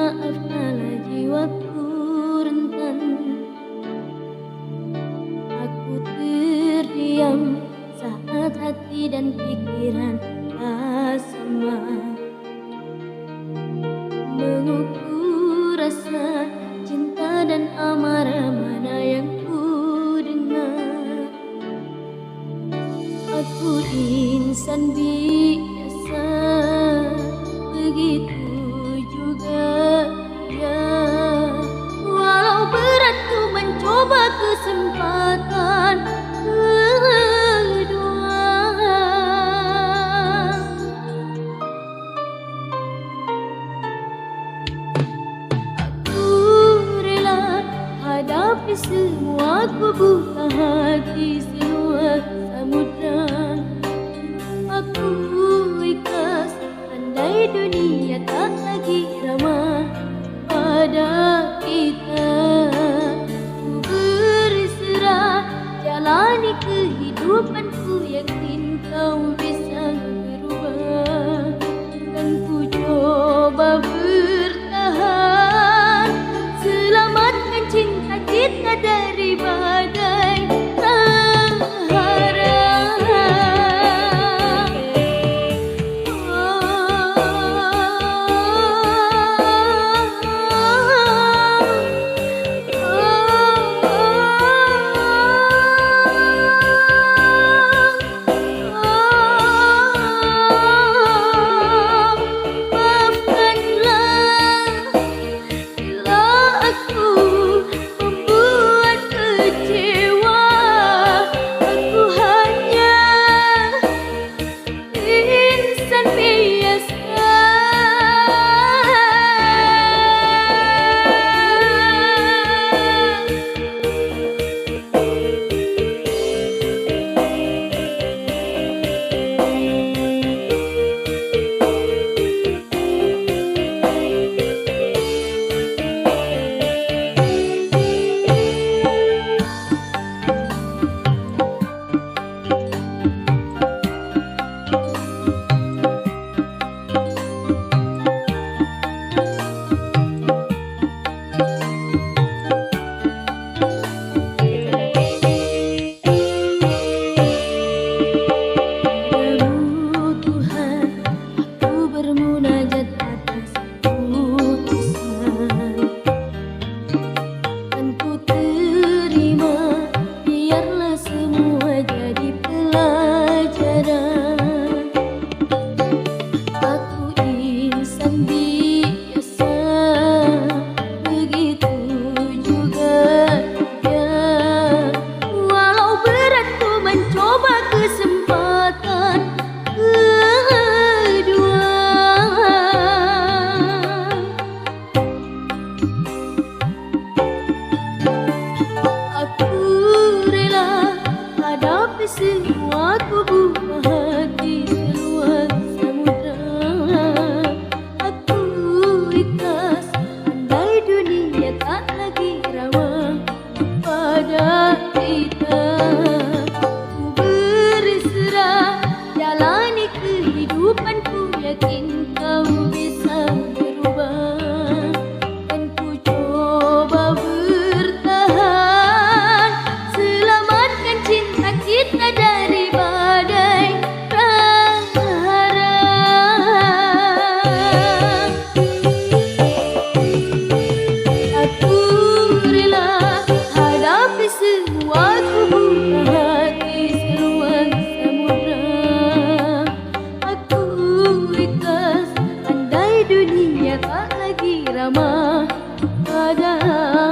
Maafkanlah jiwaku rentan, aku terdiam saat hati dan pikiran tak sama, mengukur rasa cinta dan amarah mana yang ku dengar. Aku insan biasa, begitu juga dia. Walau berat ku mencoba kesempatan kedua, aku rela hadapi semua, ku buka hati seluas samudra. Aku ikhlas andai dunia tak lagi ramah pada kita. Ku berserah jalani kehidupanku, yakin kau bisa berubah. Dan ku coba bertahan, selamatkan cinta kita dari badai Sahara. Semua ku buka hati seluas samudra. Aku ikhlas andai dunia tak lagi ramah pada kita. Ku berserah jalani kehidupanku, yakin kau bisa berubah. Dan ku coba bertahan, selamatkan cinta kita dari badai Sahara. Aku rela hadapi semua, ku buka hati seluas samudra. Aku ikhlas andai dunia tak lagi ramah pada